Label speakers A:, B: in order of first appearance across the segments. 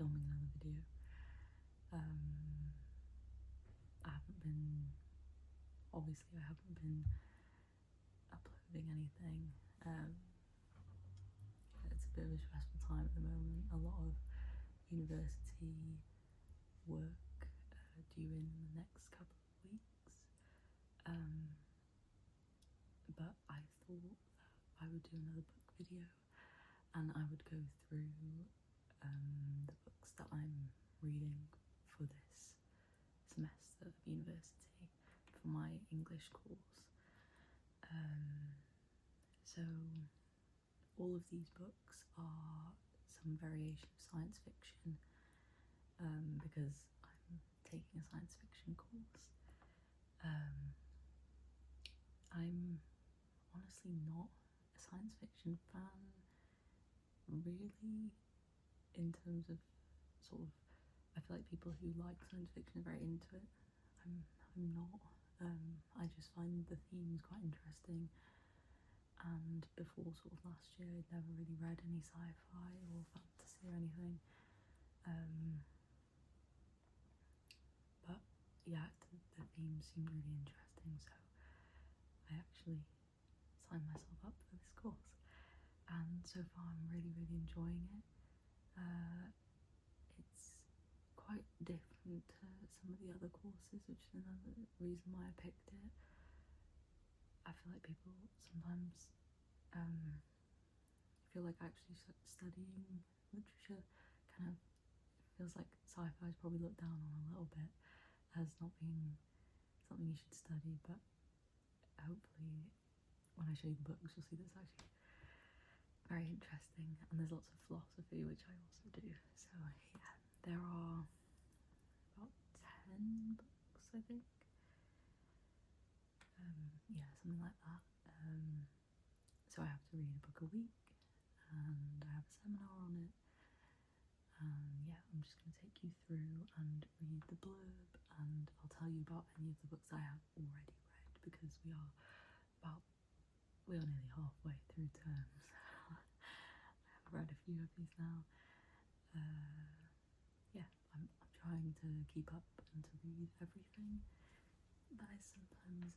A: filming another video. Obviously I haven't been uploading anything. It's a bit of a stressful time at the moment. A lot of university work due in the next couple of weeks. But I thought that I would do another book video and I would go through the books that I'm reading for this semester of university for my English course. So all of these books are some variation of science fiction, because I'm taking a science fiction course. I'm honestly not a science fiction fan, really, in terms of sort of, I feel like people who like science fiction are very into it. I'm not. I just find the themes quite interesting, and before sort of last year I'd never really read any sci-fi or fantasy or anything. But yeah, the themes seemed really interesting, so I actually signed myself up for this course, and so far I'm really enjoying it. It's quite different to some of the other courses, which is another reason why I picked it. I feel like people sometimes feel like actually studying literature kind of feels like sci-fi is probably looked down on a little bit as not being something you should study, but hopefully when I show you the books you'll see that's actually very interesting, and there's lots of philosophy, which I also do. So yeah, there are about 10 books, I think. Yeah, something like that. So I have to read a book a week, and I have a seminar on it. Yeah, I'm just going to take you through and read the blurb, and I'll tell you about any of the books I have already read, because we are nearly halfway through terms. I have read a few of these now. Yeah, I'm trying to keep up and to read everything. That is sometimes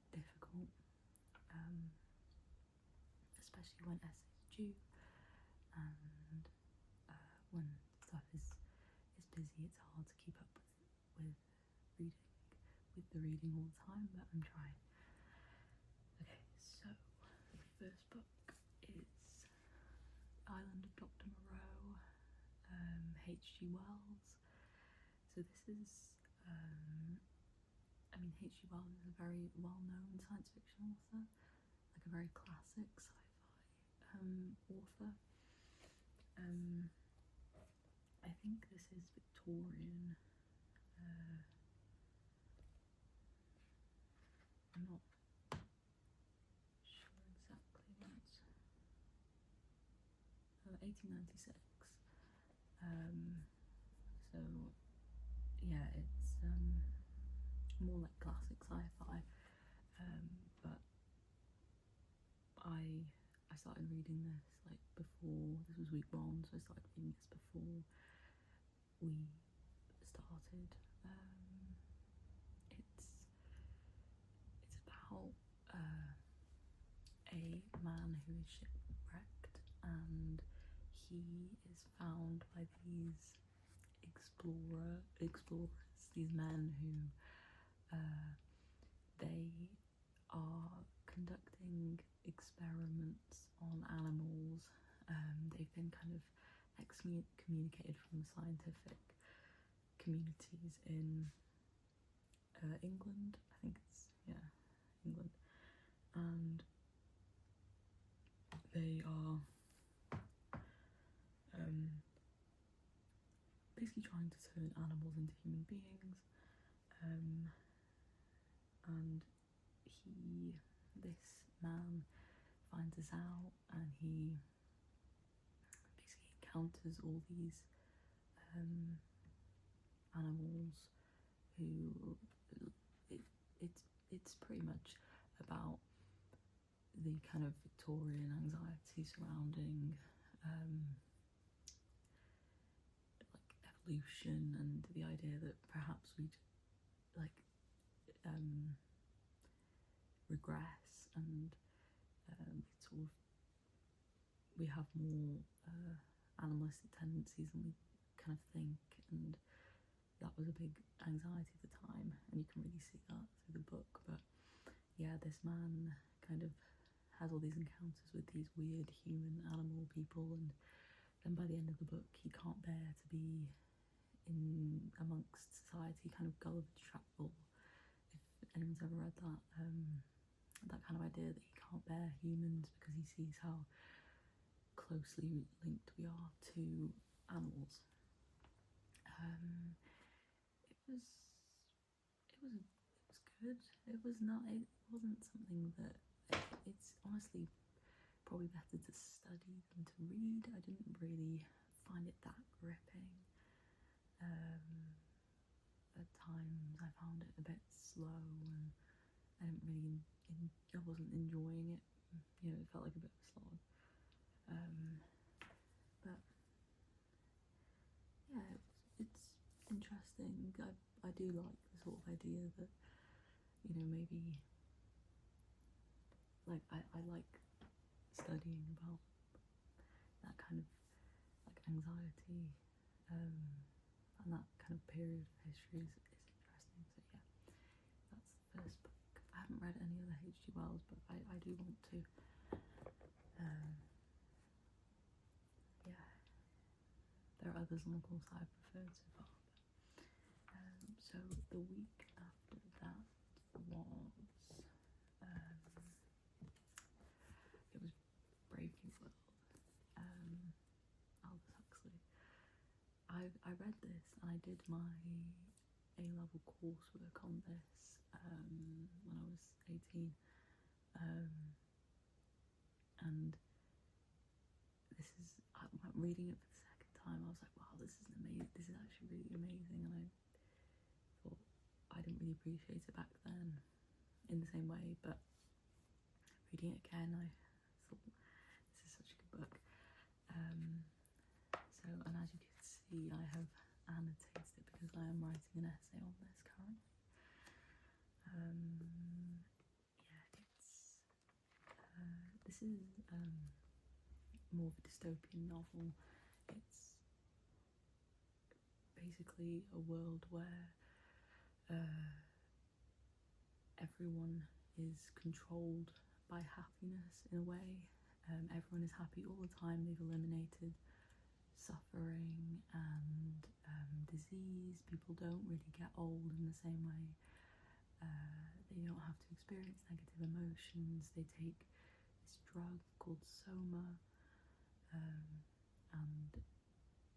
A: difficult, especially when essays due, and when stuff is busy. It's hard to keep up with the reading all the time, but I'm trying. Okay, so the first book is Island of Dr. Moreau, H.G. Wells. So this is, H.G. Wells is a very well-known science fiction author, like a very classic sci-fi author. I think this is Victorian. I'm not sure exactly when it's 1896. So yeah, it's more like classic sci-fi, but I started reading this like before, this was week 1, so I started reading this before we started. It's about a man who is shipwrecked, and he is found by these explorers, these men who they are conducting experiments on animals. They've been kind of excommunicated from the scientific communities in England. I think it's, yeah, England. And they are basically trying to turn animals into human beings. And this man finds this out, and he basically encounters all these animals who, it's pretty much about the kind of Victorian anxiety surrounding evolution and the idea that perhaps we'd like regress and sort of we have more animalistic tendencies than we kind of think, and that was a big anxiety at the time, and you can really see that through the book. But yeah, this man kind of has all these encounters with these weird human animal people, and then by the end of the book he can't bear to be in amongst society, kind of Gulliver's Travels, if anyone's ever read that, that kind of idea that he can't bear humans because he sees how closely linked we are to animals. It was good. It wasn't something that, it's honestly probably better to study than to read. I didn't really find it that gripping. At times I found it a bit slow, and I didn't really, I wasn't enjoying it. You know, it felt like a bit of a slog. But yeah, it's interesting. I do like the sort of idea that, you know, maybe like I like studying about that kind of like anxiety, and that kind of period of history is interesting. So yeah, that's the first book. I haven't read any other H.G. Wells, but I do want to. Yeah, there are others on the course I've preferred so far. So the week after that was it was Brave New World, Aldous Huxley. I read this and I did my A-level coursework on this when I was 18, and this is, I'm reading it for the second time. I was like, wow, this is amazing. This is actually really amazing, and I thought I didn't really appreciate it back then in the same way, but reading it again, I thought this is such a good book. So, and as you can see, I have annotated it because I am writing an essay on this currently. Yeah, this is more of a dystopian novel. It's basically a world where everyone is controlled by happiness in a way. Everyone is happy all the time. They've eliminated suffering and disease. People don't really get old in the same way. They don't have to experience negative emotions. They take this drug called soma, and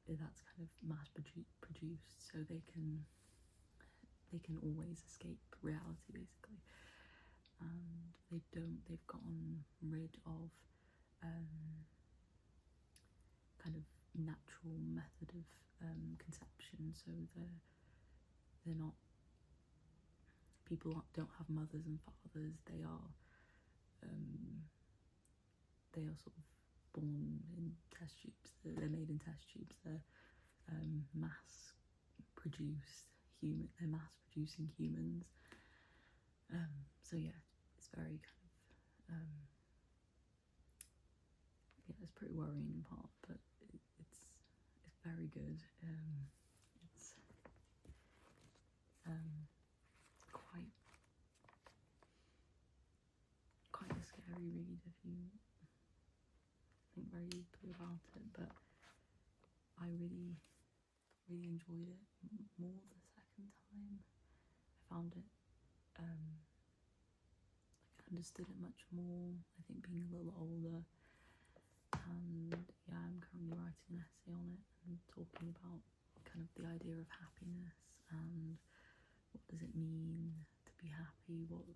A: that's kind of mass produced, so they can always escape reality basically. And they've gotten rid of kind of natural method of conception, so they're not, people don't have mothers and fathers. They are sort of born in test tubes. They're made in test tubes. They're mass produced human. They're mass producing humans. So yeah, it's very kind of yeah, it's pretty worrying in part, but it's very good. It's quite a scary read if you think very deeply about it, but I really enjoyed it more the second time. I found it like I understood it much more, I think, being a little older. And yeah, I'm currently writing an essay on it and talking about kind of the idea of happiness and what does it mean to be happy, those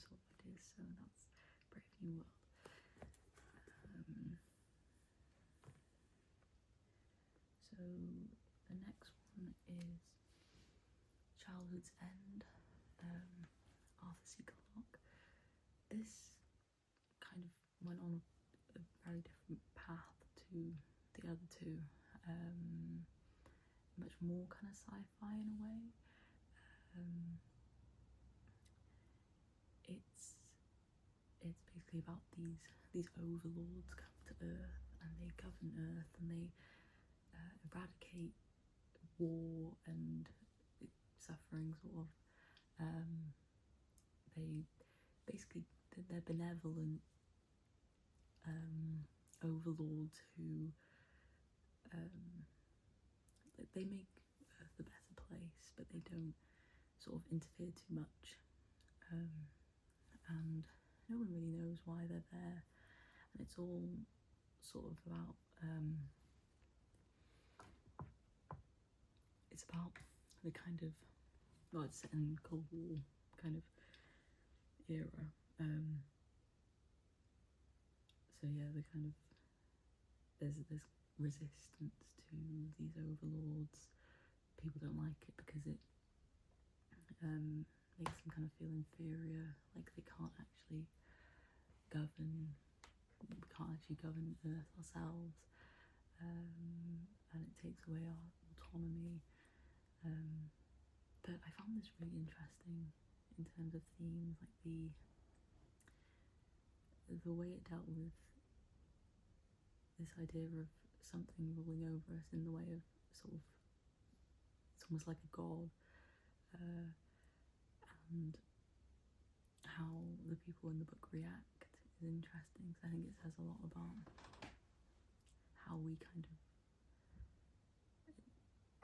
A: sort of ideas. So that's Brave New World. So the next one is Childhood's End, Arthur C. Clarke. This kind of went on a very different path to the other two. kind of sci-fi in a way. Um, it's basically about these overlords come to Earth and they govern Earth and they eradicate war and suffering, sort of. They basically, they're benevolent overlords who they make Earth a better place, but they don't sort of interfere too much. And no one really knows why they're there. And it's all sort of about it's about the kind of, well, it's set in Cold War kind of era. So yeah, the kind of there's resistance to these overlords. People don't like it because it makes them kind of feel inferior, like they can't actually govern. We can't actually govern Earth ourselves, and it takes away our autonomy. But I found this really interesting in terms of themes, like the way it dealt with this idea of something ruling over us in the way of sort of, it's almost like a god, and how the people in the book react is interesting. So I think it says a lot about how we kind of,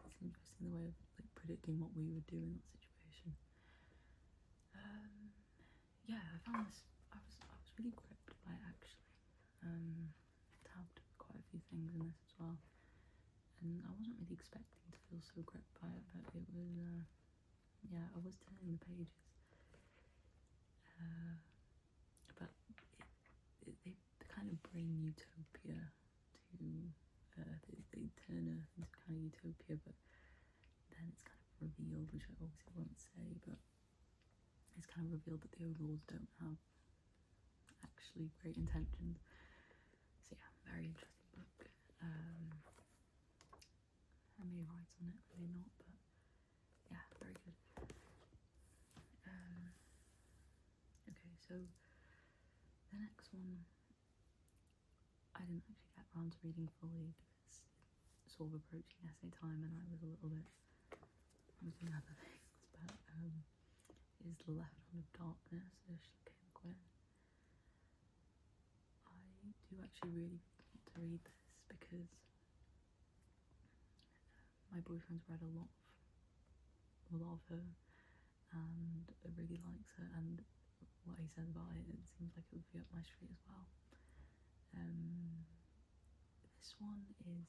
A: it's interesting the way of like predicting what we would do in that situation. Yeah, I found this, I was really gripped by it actually. Tabbed quite a few things in this as well, and I wasn't really expecting to feel so gripped by it, but it was, yeah, I was turning the pages. But they kind of bring utopia to Earth. They turn Earth into kind of utopia, but then it's kind of revealed, which I obviously won't say, but it's kind of revealed that the overlords don't have actually great intentions. So yeah, very interesting book. I may write on it, I may not, but yeah, very good. Okay, so the next one I didn't actually get around to reading fully because it's sort of approaching essay time and I was a little bit, I was doing other things, but is The Left Hand of Darkness, Ursula K. Le Guin. I do actually really want to read this because my boyfriend's read a lot of her and really likes her, and what he says about it, it seems like it would be up my street as well. This one is,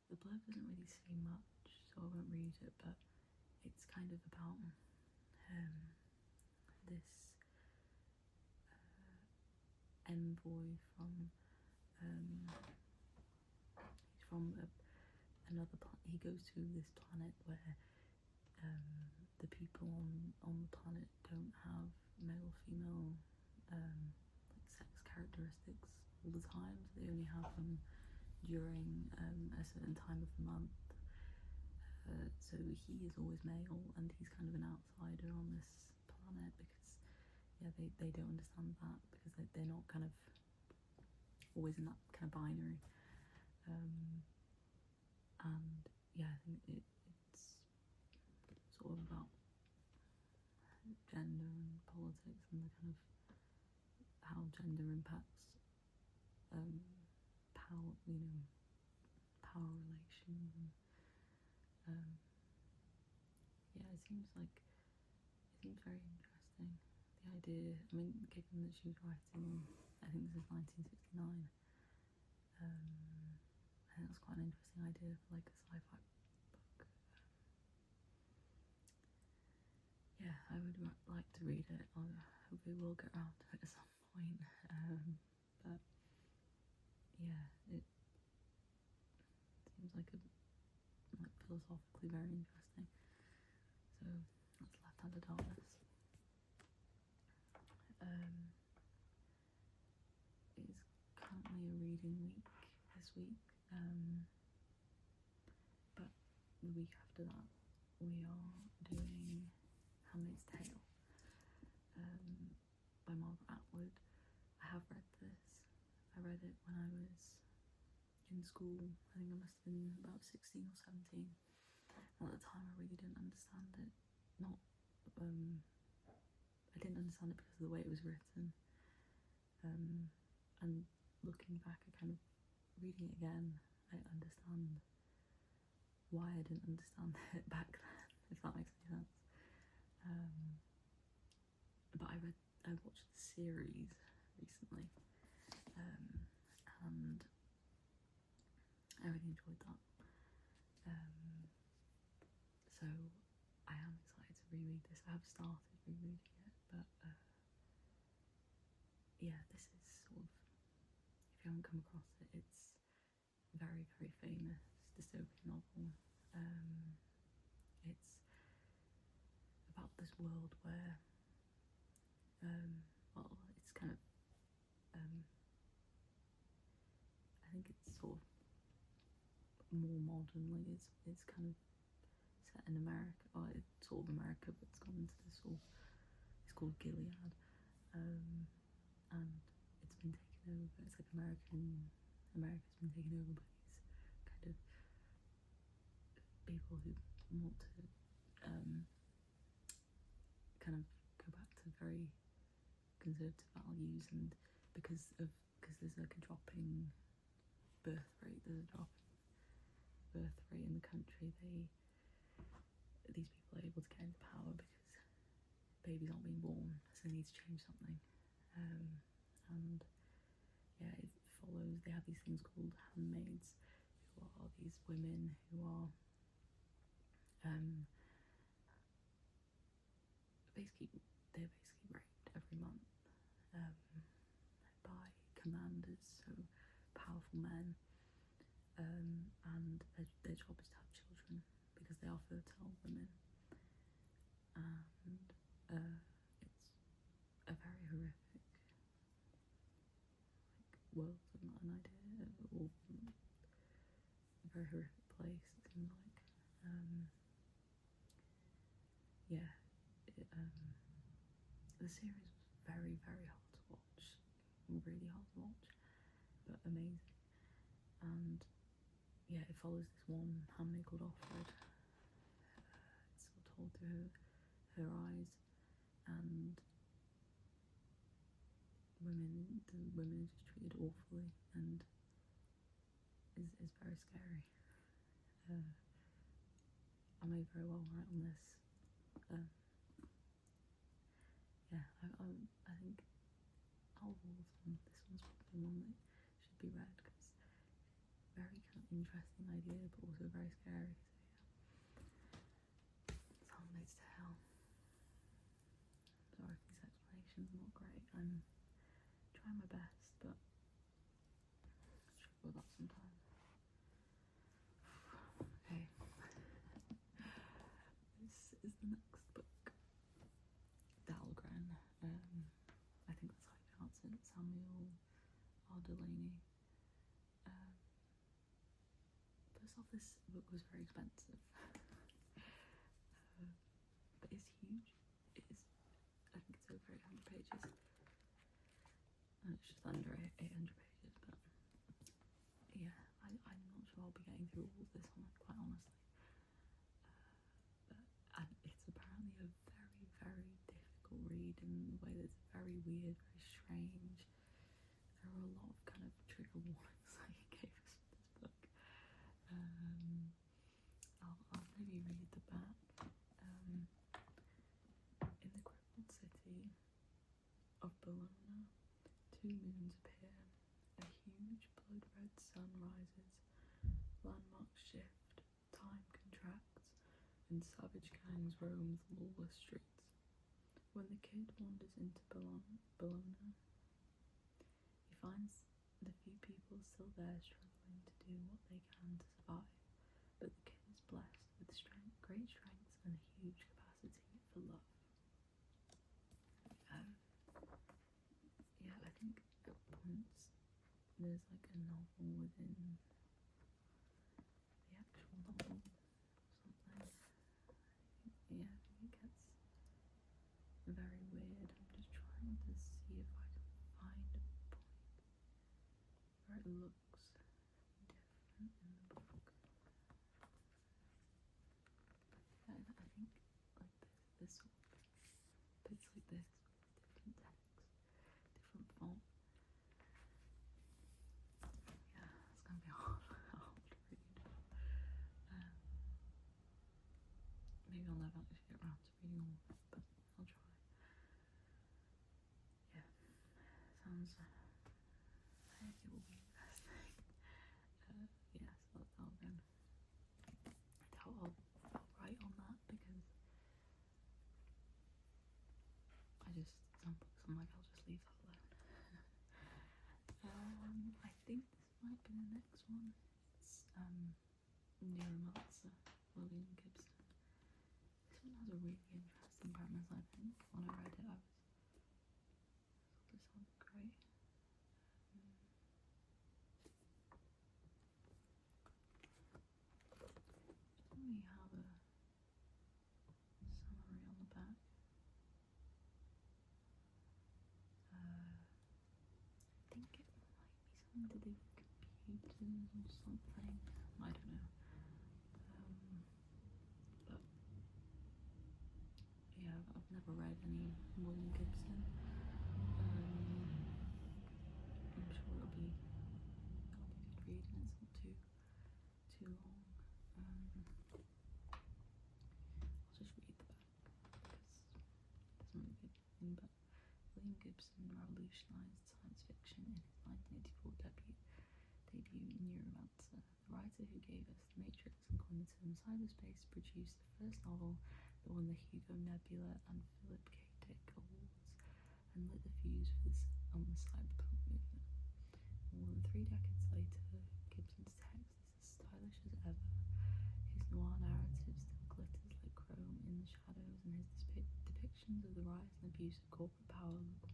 A: the blurb doesn't really say much, so I won't read it, but it's kind of about this envoy from he's from another planet. He goes to this planet where the people on the planet don't have male female like sex characteristics all the time, so they only have them during a certain time of the month. So he is always male and he's kind of an outsider on this planet because yeah, they don't understand that because they're not kind of always in that kind of binary. And yeah, I think it's sort of about gender and politics and the kind of how gender impacts power, power relations, and yeah, it seems very interesting. The idea, I mean, given that she was writing, I think this is 1969, I think that's quite an interesting idea for like a sci-fi book. Yeah, I would like to read it. I hope we will get around to it at some point. But yeah, it seems like philosophically very interesting. So that's Left Hand of Darkness. It is currently a reading week this week, but the week after that, we are doing Handmaid's Tale by Margaret Atwood. I have read this. I read it when I was in school. I think I must have been about 16 or 17. And at the time, I really didn't understand it. I didn't understand it because of the way it was written. And looking back, I kind of reading it again, I understand why I didn't understand it back then, if that makes any sense. But I watched the series recently, and I really enjoyed that. So I am excited to reread this. I have started rereading it, but yeah, this is sort of, if you haven't come across it, it's very, very famous dystopian novel. It's about this world where, well, it's kind of, I think it's sort of more modern, like it's kind of set in America, or it's sort of America, but it's gone into this sort of, it's called Gilead, and it's been taken over. It's like America's been taken over by these kind of people who want to kind of go back to very conservative values, and because there's like a dropping birth rate, in the country, these people are able to get into power because babies aren't being born, so they need to change something. And yeah, it follows, they have these things called handmaids, who are these women who are they're basically raped every month by commanders, so powerful men, and their job is to have children because they are fertile women, and it's a very horrific world, an idea, or a very horrific place, it seems like. The series was very, very hard to watch, really hard to watch, but amazing. And yeah, it follows this one handmaid called Offred. It's sort of told through her eyes, and the women are just treated awfully, and is very scary. I may very well write on this. I think out of all of them, this one's probably one that should be read, because very kind of interesting idea, but also very scary. So yeah, it's Handmaid's Tale. Sorry if these explanations are not great. I'm trying my best, but I struggle with that sometimes. Okay. This is the next book. Dhalgren. I think that's how you pronounce it. Samuel R. Delaney. First off, this book was very expensive, but it's huge. I think it's over 800 pages. And it's just under 800 pages, but yeah, I'm not sure I'll be getting through all of this one, quite honestly. And it's apparently a very, very difficult read in the way that it's very weird, very strange. There are a lot of kind of trigger warnings that he gave us for this book. I'll maybe read the back. In the crippled city of Bologna, 2 moons appear. A huge blood-red sun rises. Landmarks shift, time contracts, and savage gangs roam the lawless streets. When the kid wanders into Bologna, he finds the few people still there struggling to do what they can to survive, but the kid is blessed with great strength and a huge capacity for love. Yeah, I think at points there's like a novel within the actual novel. it looks different in the book. I think like this sort of bits like this with different text, different font. Yeah, it's gonna be hard to read. Maybe I'll never actually get around to reading all of it, but I'll try. Yeah, sounds. I think it will be interesting. Yeah, so that's Dhalgren. I doubt I'll write on that because some books I'm like, I'll just leave that alone. I think this might be the next one. It's Neuromancer, William Gibson. This one has a really interesting premise, I think. When I read it, I thought this sounded great. We have a summary on the back. I think it might be something to do with computers or something. I don't know. But yeah, I've never read any William Gibson. I'm sure it'll be a good read and it's not too long. I'll just read the back because it doesn't really give anything. But William Gibson revolutionised science fiction in his 1984 debut Neuromancer. The writer who gave us The Matrix and coined the term cyberspace produced the first novel that won the Hugo Nebula and Philip K. Dick Awards and lit the fuse on the cyberpunk movement. More than 3 decades later, Gibson's text is as stylish as ever. His noir narrative still glitters like chrome in the shadows, and his depictions of the rise and abuse of corporate power look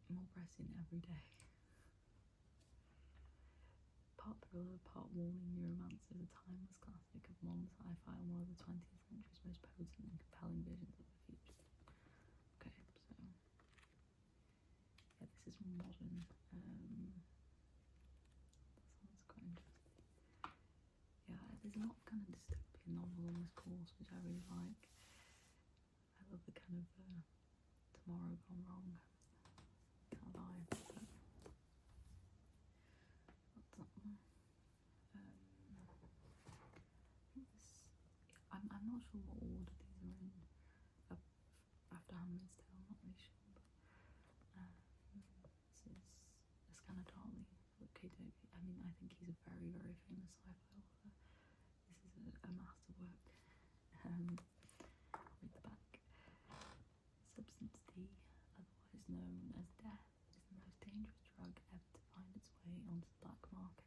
A: more pressing every day. Part thriller, part warning, Neuromancer is a timeless classic of modern sci-fi and one of the 20th century's most potent and compelling visions of the future. Okay, so yeah, this is modern. That sounds quite interesting. Yeah, there's a lot of kind of dystopian novel on this course, which I really like. I love the kind of Tomorrow Gone Wrong kind of vibe. What's that one? I'm not sure what order these are in. After Handmaid's Tale, I'm not really sure, but this is Darley, Philip K. Dick. I mean, I think he's a very, very famous sci-fi author. This is a masterwork. Read the back. Substance D, otherwise known as death, is the most dangerous drug ever to find its way onto the black market.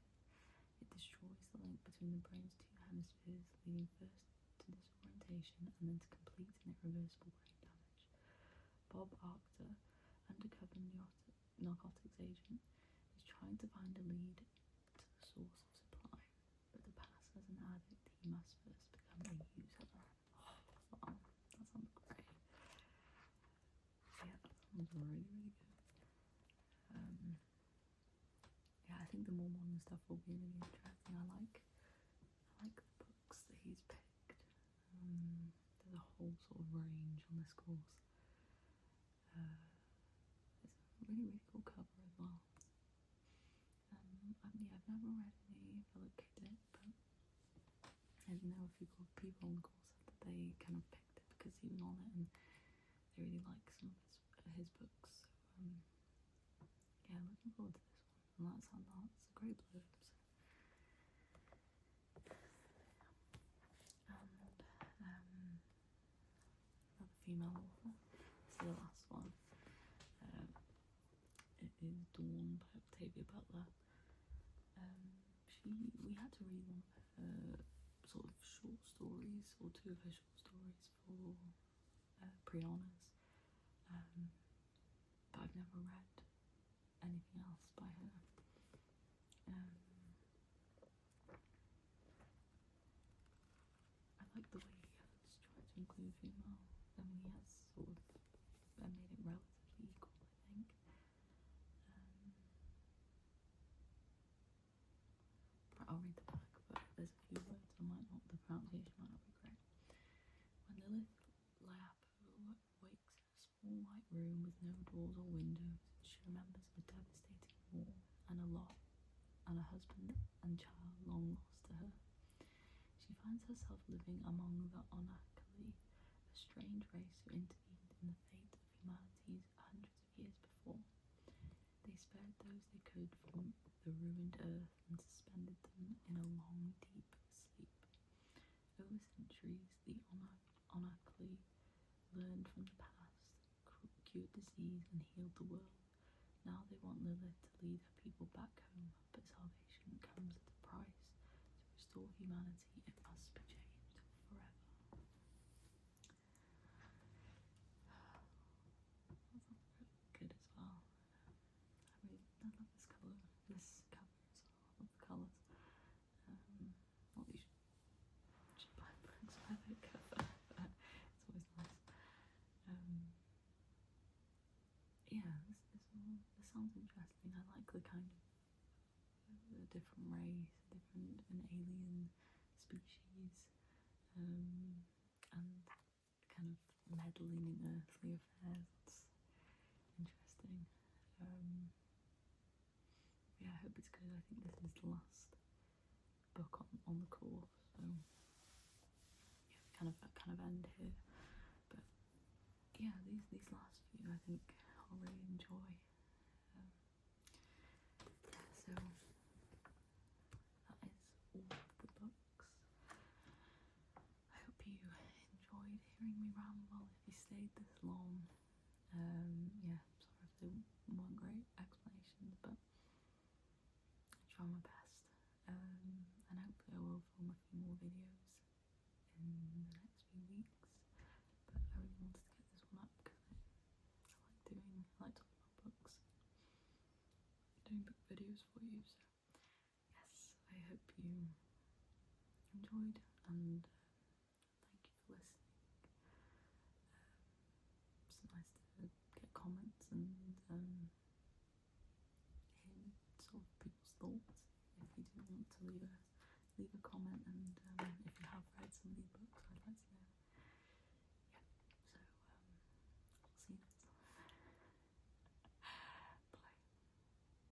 A: It destroys the link between the brain's 2 hemispheres, leading first to disorientation and then to complete and irreversible brain damage. Bob Arctor, undercover narcotics agent, is trying to find a lead to the source of supply, but to pass as an addict, he must first become a user. Oh, wow, that sounds great. Yeah, that sounds really, really good. Yeah, I think the more modern stuff will be really interesting. I like the books that he's picked. There's a whole sort of range on this course. It's a really, really cool cover as well. I've never read any Philip K. Dick, but I know a few people on the course said that they kind of picked it because he was on it and they really like some of his books. So yeah, looking forward to this one. And that's a great blurb. And another female author. This is the last one. It is Dawn by Octavia Butler. We had to read one of her sort of short stories, or 2 of her short stories for pre-honours, but I've never read anything else by her. I like the way he has tried to include female. I mean, he has sort of made it relatively equal, I think. room with no doors or windows. She remembers a devastating war and a husband and child long lost to her. She finds herself living among the Onakali, a strange race who intervened in the fate of humanity hundreds of years before. They spared those they could from the ruined earth and suspended them in a long, deep sleep. Over centuries, the Onakali learned from the past, cured disease, and healed the world. Now they want Lilith to lead her people back home, but salvation comes at a price. To restore humanity, it must be changed forever. That sounds really good as well. I love this colour. This cover as well. I love the colours. Well, you should buy books by the cover, but it's always nice. Yeah, this sounds interesting. I like the kind of a different race, an alien species, and kind of meddling in earthly affairs. That's interesting. Yeah, I hope it's good. I think this is the last book on the course, so yeah, kind of end here. But yeah, these last few I think I'll really enjoy. So that is all of the books. I hope you enjoyed hearing me ramble. If you stayed this long, yeah, sorry if they weren't great explanations, but I try my best. And hopefully I will film a few more videos in the next few weeks. But I really wanted to get this one up because I like talking about books, doing book videos for you. So yes, I hope you enjoyed, and thank you for listening. It's nice to get comments and hear sort of people's thoughts. If you do want to leave a comment, and if you have read some of these books,